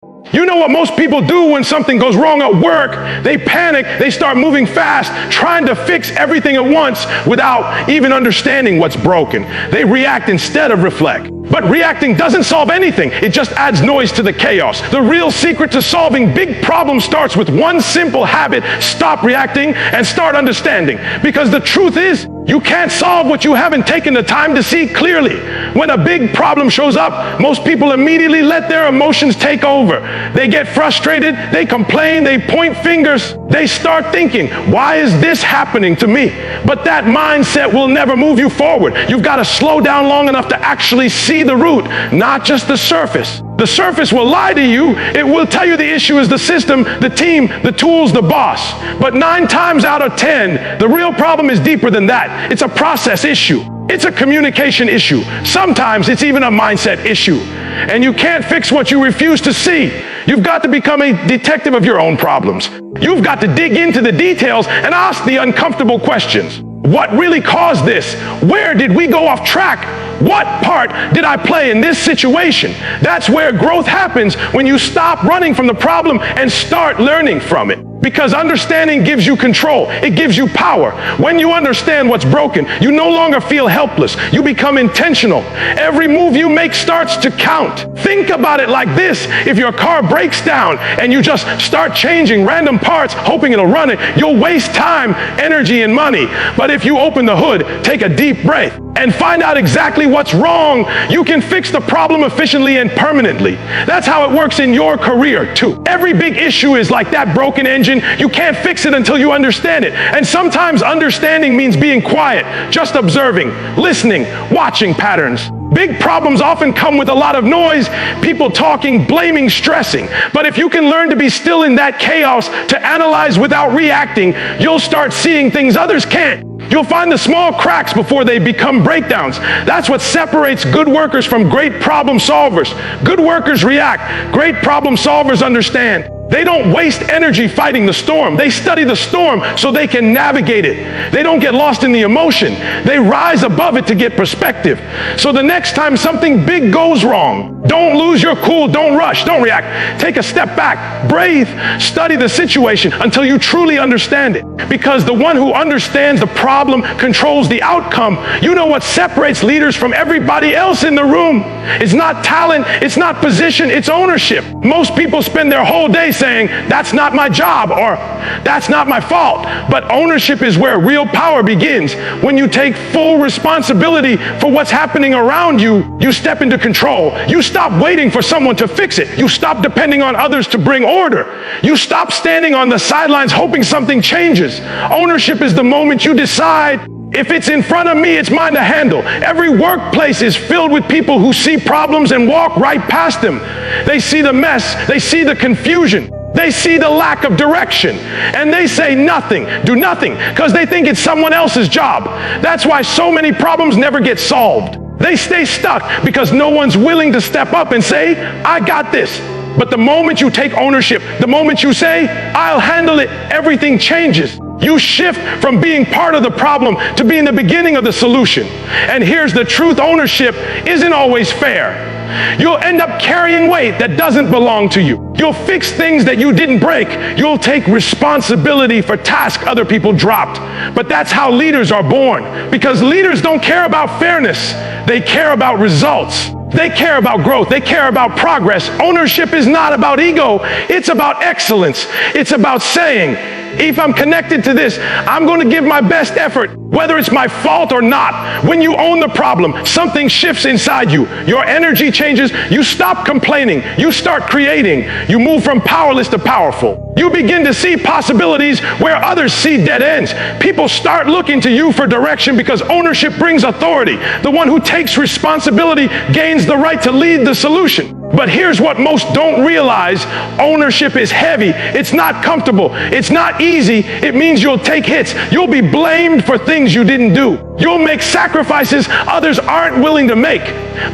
You know what most people do when something goes wrong at work? They panic, they start moving fast, trying to fix everything at once without even understanding what's broken. They react instead of reflect. But reacting doesn't solve anything. It just adds noise to the chaos. The real secret to solving big problems starts with one simple habit: stop reacting and start understanding. Because the truth is, you can't solve what you haven't taken the time to see clearly. When a big problem shows up, most people immediately let their emotions take over. They get frustrated, they complain, they point fingers, they start thinking, why is this happening to me? But that mindset will never move you forward. You've got to slow down long enough to actually see the root, not just the surface. The surface will lie to you. It will tell you the issue is the system, the team, the tools, the boss. But 9 times out of 10, the real problem is deeper than that. It's a process issue. It's a communication issue. Sometimes it's even a mindset issue. And you can't fix what you refuse to see. You've got to become a detective of your own problems. You've got to dig into the details and ask the uncomfortable questions. What really caused this? Where did we go off track? What part did I play in this situation? That's where growth happens, when you stop running from the problem and start learning from it. Because understanding gives you control. It gives you power. When you understand what's broken, you no longer feel helpless. You become intentional. Every move you make starts to count. Think about it like this. If your car breaks down and you just start changing random parts, hoping it'll run it, you'll waste time, energy, and money. But if you open the hood, take a deep breath, and find out exactly what's wrong, you can fix the problem efficiently and permanently. That's how it works in your career too. Every big issue is like that broken engine. You can't fix it until you understand it. And sometimes understanding means being quiet, just observing, listening, watching patterns. Big problems often come with a lot of noise, people talking, blaming, stressing. But if you can learn to be still in that chaos, to analyze without reacting, you'll start seeing things others can't. You'll find the small cracks before they become breakdowns. That's what separates good workers from great problem solvers. Good workers react. Great problem solvers understand. They don't waste energy fighting the storm. They study the storm so they can navigate it. They don't get lost in the emotion. They rise above it to get perspective. So the next time something big goes wrong, don't lose your cool, don't rush, don't react. Take a step back, breathe, study the situation until you truly understand it. Because the one who understands the problem controls the outcome. You know what separates leaders from everybody else in the room? It's not talent, it's not position, it's ownership. Most people spend their whole day saying, that's not my job, or that's not my fault. But ownership is where real power begins. When you take full responsibility for what's happening around you, you step into control. You stop waiting for someone to fix it. You stop depending on others to bring order. You stop standing on the sidelines hoping something changes. Ownership is the moment you decide, if it's in front of me, it's mine to handle. Every workplace is filled with people who see problems and walk right past them. They see the mess, they see the confusion, they see the lack of direction, and they say nothing, do nothing, because they think it's someone else's job. That's why so many problems never get solved. They stay stuck because no one's willing to step up and say, I got this. But the moment you take ownership, the moment you say, I'll handle it, everything changes. You shift from being part of the problem to being the beginning of the solution. And here's the truth: ownership isn't always fair. You'll end up carrying weight that doesn't belong to you. You'll fix things that you didn't break. You'll take responsibility for tasks other people dropped. But that's how leaders are born. Because leaders don't care about fairness. They care about results. They care about growth. They care about progress. Ownership is not about ego. It's about excellence. It's about saying, if I'm connected to this, I'm going to give my best effort, whether it's my fault or not. When you own the problem, something shifts inside you. Your energy changes. You stop complaining. You start creating. You move from powerless to powerful. You begin to see possibilities where others see dead ends. People start looking to you for direction because ownership brings authority. The one who takes responsibility gains the right to lead the solution. But here's what most don't realize: ownership is heavy. It's not comfortable. It's not easy. It means you'll take hits. You'll be blamed for things you didn't do. You'll make sacrifices others aren't willing to make.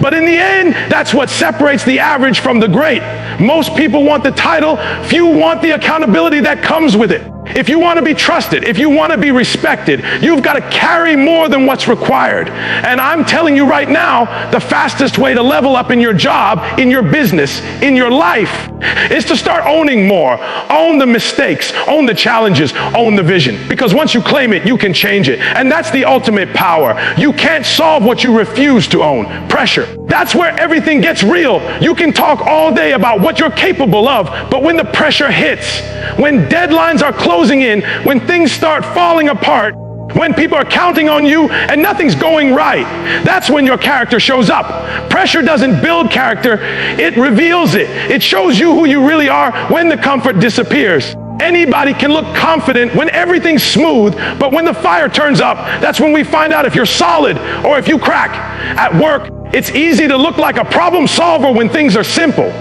But in the end, that's what separates the average from the great. Most people want the title. Few want the accountability that comes with it. If you want to be trusted, if you want to be respected, you've got to carry more than what's required. And I'm telling you right now, the fastest way to level up in your job, in your business, in your life, is to start owning more. Own the mistakes, own the challenges, own the vision. Because once you claim it, you can change it. And that's the ultimate power. You can't solve what you refuse to own. Pressure. That's where everything gets real. You can talk all day about what you're capable of, but when the pressure hits, when deadlines are closing in, when things start falling apart, when people are counting on you and nothing's going right, that's when your character shows up. Pressure doesn't build character, it reveals it. It shows you who you really are when the comfort disappears. Anybody can look confident when everything's smooth, but when the fire turns up, that's when we find out if you're solid or if you crack. At work, it's easy to look like a problem solver when things are simple.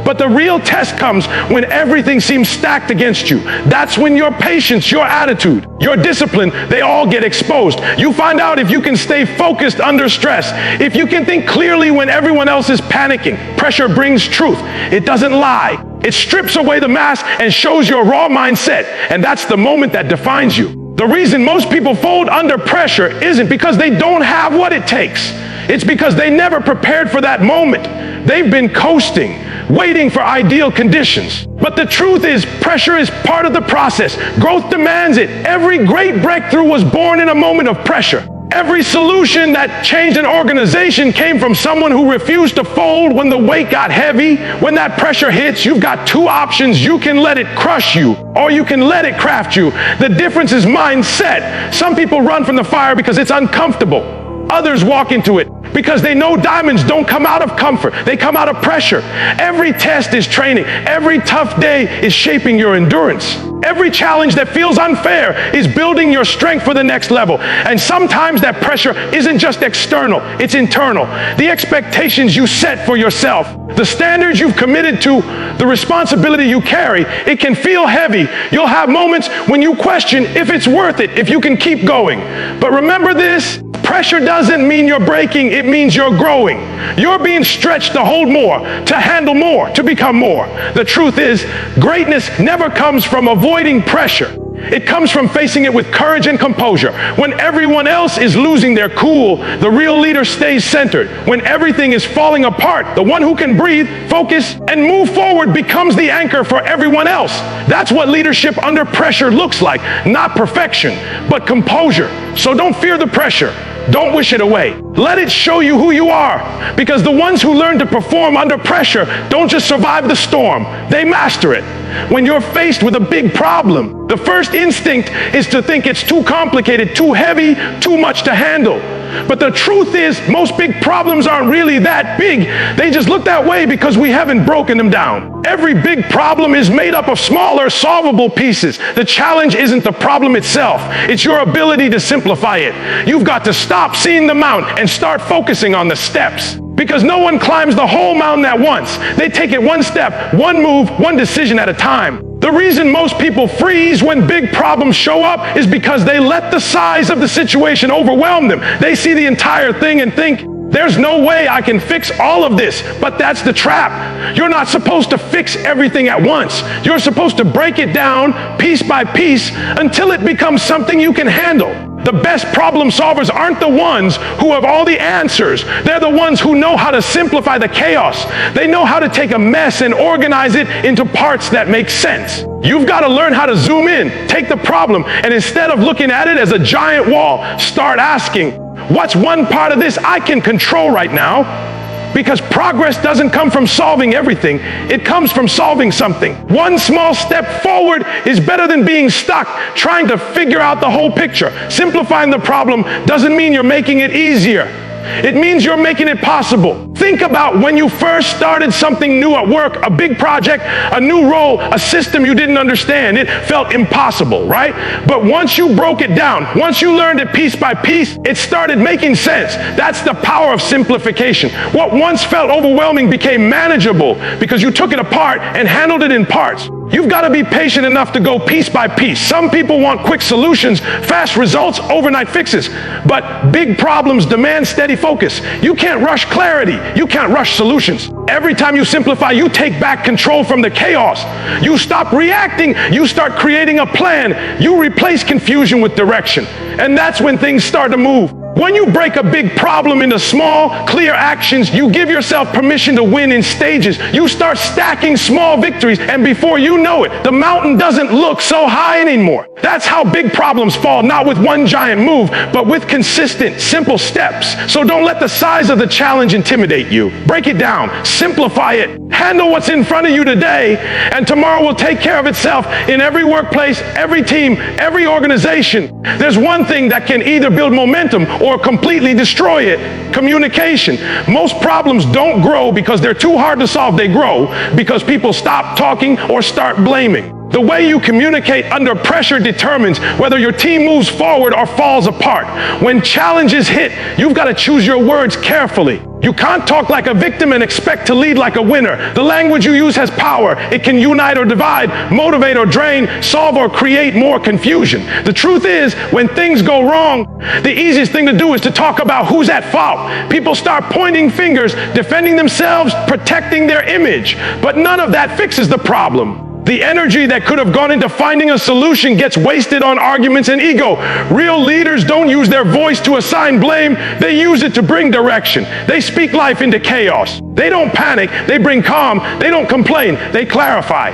But the real test comes when everything seems stacked against you. That's when your patience, your attitude, your discipline, they all get exposed. You find out if you can stay focused under stress, if you can think clearly when everyone else is panicking. Pressure brings truth. It doesn't lie. It strips away the mask and shows your raw mindset. And that's the moment that defines you. The reason most people fold under pressure isn't because they don't have what it takes. It's because they never prepared for that moment. They've been coasting, waiting for ideal conditions. But the truth is, pressure is part of the process. Growth demands it. Every great breakthrough was born in a moment of pressure. Every solution that changed an organization came from someone who refused to fold when the weight got heavy. When that pressure hits, you've got two options. You can let it crush you, or you can let it craft you. The difference is mindset. Some people run from the fire because it's uncomfortable. Others walk into it because they know diamonds don't come out of comfort. They come out of pressure. Every test is training. Every tough day is shaping your endurance. Every challenge that feels unfair is building your strength for the next level. And sometimes that pressure isn't just external, it's internal. The expectations you set for yourself, the standards you've committed to, the responsibility you carry, it can feel heavy. You'll have moments when you question if it's worth it, if you can keep going. But remember this, pressure doesn't mean you're breaking, it means you're growing. You're being stretched to hold more, to handle more, to become more. The truth is, greatness never comes from avoiding pressure. It comes from facing it with courage and composure. When everyone else is losing their cool, the real leader stays centered. When everything is falling apart, the one who can breathe, focus, and move forward becomes the anchor for everyone else. That's what leadership under pressure looks like. Not perfection, but composure. So don't fear the pressure. Don't wish it away. Let it show you who you are. Because the ones who learn to perform under pressure don't just survive the storm, they master it. When you're faced with a big problem, the first instinct is to think it's too complicated, too heavy, too much to handle. But the truth is, most big problems aren't really that big. They just look that way because we haven't broken them down. Every big problem is made up of smaller, solvable pieces. The challenge isn't the problem itself. It's your ability to simplify it. You've got to stop seeing the mountain and start focusing on the steps. Because no one climbs the whole mountain at once. They take it one step, one move, one decision at a time. The reason most people freeze when big problems show up is because they let the size of the situation overwhelm them. They see the entire thing and think, there's no way I can fix all of this. But that's the trap. You're not supposed to fix everything at once. You're supposed to break it down piece by piece until it becomes something you can handle. The best problem solvers aren't the ones who have all the answers. They're the ones who know how to simplify the chaos. They know how to take a mess and organize it into parts that make sense. You've got to learn how to zoom in, take the problem, and instead of looking at it as a giant wall, start asking, what's one part of this I can control right now? Because progress doesn't come from solving everything. It comes from solving something. One small step forward is better than being stuck trying to figure out the whole picture. Simplifying the problem doesn't mean you're making it easier. It means you're making it possible. Think about when you first started something new at work, a big project, a new role, a system you didn't understand. It felt impossible, right? But once you broke it down, once you learned it piece by piece, it started making sense. That's the power of simplification. What once felt overwhelming became manageable because you took it apart and handled it in parts. You've got to be patient enough to go piece by piece. Some people want quick solutions, fast results, overnight fixes. But big problems demand steady focus. You can't rush clarity. You can't rush solutions. Every time you simplify, you take back control from the chaos. You stop reacting. You start creating a plan. You replace confusion with direction. And that's when things start to move. When you break a big problem into small, clear actions, you give yourself permission to win in stages. You start stacking small victories, and before you know it, the mountain doesn't look so high anymore. That's how big problems fall, not with one giant move, but with consistent, simple steps. So don't let the size of the challenge intimidate you. Break it down, simplify it, handle what's in front of you today, and tomorrow will take care of itself in every workplace, every team, every organization. There's one thing that can either build momentum or completely destroy it: communication. Most problems don't grow because they're too hard to solve. They grow because people stop talking or start blaming. The way you communicate under pressure determines whether your team moves forward or falls apart. When challenges hit, you've got to choose your words carefully. You can't talk like a victim and expect to lead like a winner. The language you use has power. It can unite or divide, motivate or drain, solve or create more confusion. The truth is, when things go wrong, the easiest thing to do is to talk about who's at fault. People start pointing fingers, defending themselves, protecting their image. But none of that fixes the problem. The energy that could have gone into finding a solution gets wasted on arguments and ego. Real leaders don't use their voice to assign blame. They use it to bring direction. They speak life into chaos. They don't panic. They bring calm. They don't complain. They clarify.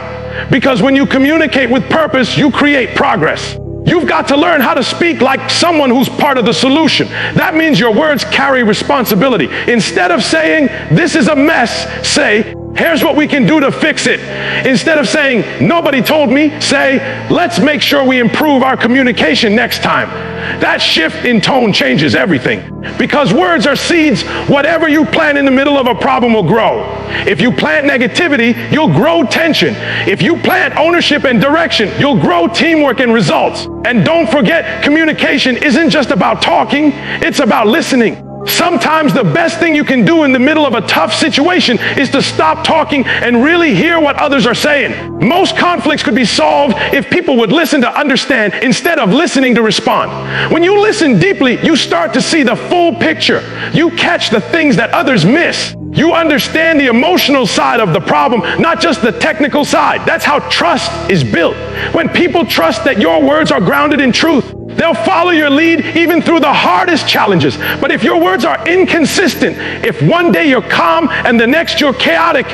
Because when you communicate with purpose, you create progress. You've got to learn how to speak like someone who's part of the solution. That means your words carry responsibility. Instead of saying, "This is a mess," say, "Here's what we can do to fix it." Instead of saying, "Nobody told me," say, "Let's make sure we improve our communication next time." That shift in tone changes everything. Because words are seeds. Whatever you plant in the middle of a problem will grow. If you plant negativity, you'll grow tension. If you plant ownership and direction, you'll grow teamwork and results. And don't forget, communication isn't just about talking, it's about listening. Sometimes the best thing you can do in the middle of a tough situation is to stop talking and really hear what others are saying. Most conflicts could be solved if people would listen to understand instead of listening to respond. When you listen deeply, you start to see the full picture. You catch the things that others miss. You understand the emotional side of the problem, not just the technical side. That's how trust is built. When people trust that your words are grounded in truth, they'll follow your lead even through the hardest challenges. But if your words are inconsistent, if one day you're calm and the next you're chaotic,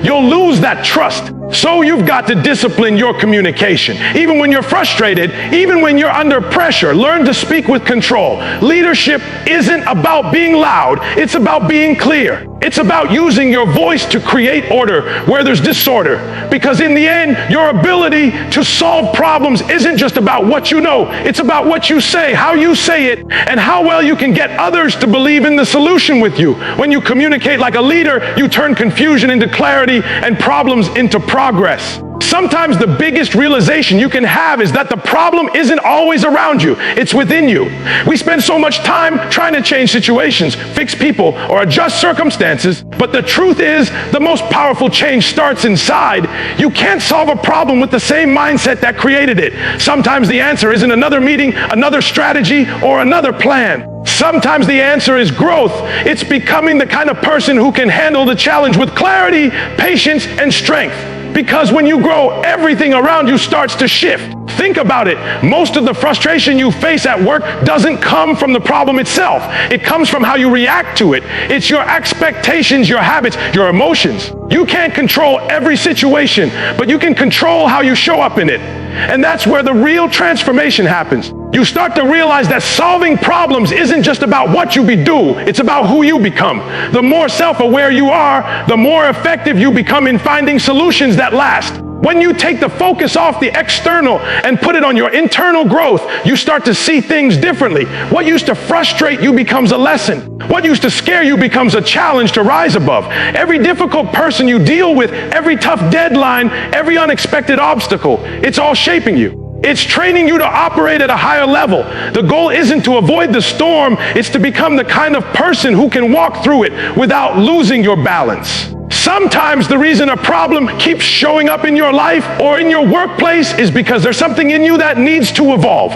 you'll lose that trust. So you've got to discipline your communication. Even when you're frustrated, even when you're under pressure, learn to speak with control. Leadership isn't about being loud, it's about being clear. It's about using your voice to create order where there's disorder. Because in the end, your ability to solve problems isn't just about what you know. It's about what you say, how you say it, and how well you can get others to believe in the solution with you. When you communicate like a leader, you turn confusion into clarity and problems into progress. Sometimes the biggest realization you can have is that the problem isn't always around you, it's within you. We spend so much time trying to change situations, fix people, or adjust circumstances, but the truth is the most powerful change starts inside. You can't solve a problem with the same mindset that created it. Sometimes the answer isn't another meeting, another strategy, or another plan. Sometimes the answer is growth. It's becoming the kind of person who can handle the challenge with clarity, patience, and strength. Because when you grow, everything around you starts to shift. Think about it. Most of the frustration you face at work doesn't come from the problem itself. It comes from how you react to it. It's your expectations, your habits, your emotions. You can't control every situation, but you can control how you show up in it. And that's where the real transformation happens. You start to realize that solving problems isn't just about what you do, it's about who you become. The more self-aware you are, the more effective you become in finding solutions that last. When you take the focus off the external and put it on your internal growth, you start to see things differently. What used to frustrate you becomes a lesson. What used to scare you becomes a challenge to rise above. Every difficult person you deal with, every tough deadline, every unexpected obstacle, it's all shaping you. It's training you to operate at a higher level. The goal isn't to avoid the storm, it's to become the kind of person who can walk through it without losing your balance. Sometimes the reason a problem keeps showing up in your life or in your workplace is because there's something in you that needs to evolve.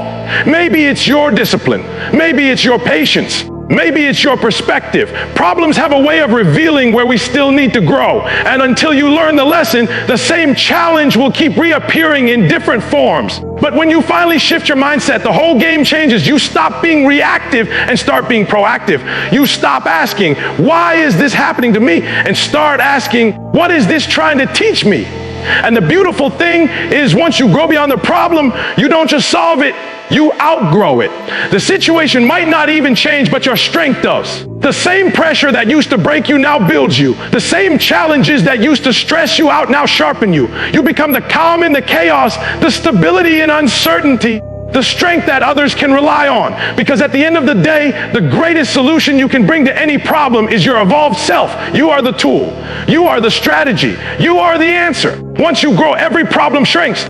Maybe it's your discipline. Maybe it's your patience. Maybe it's your perspective. Problems have a way of revealing where we still need to grow. And until you learn the lesson, the same challenge will keep reappearing in different forms. But when you finally shift your mindset, the whole game changes. You stop being reactive and start being proactive. You stop asking, why is this happening to me? And start asking, what is this trying to teach me? And the beautiful thing is, once you grow beyond the problem, you don't just solve it, you outgrow it. The situation might not even change, but your strength does. The same pressure that used to break you now builds you. The same challenges that used to stress you out now sharpen you. You become the calm in the chaos, the stability in uncertainty, the strength that others can rely on. Because at the end of the day, the greatest solution you can bring to any problem is your evolved self. You are the tool. You are the strategy. You are the answer. Once you grow, every problem shrinks.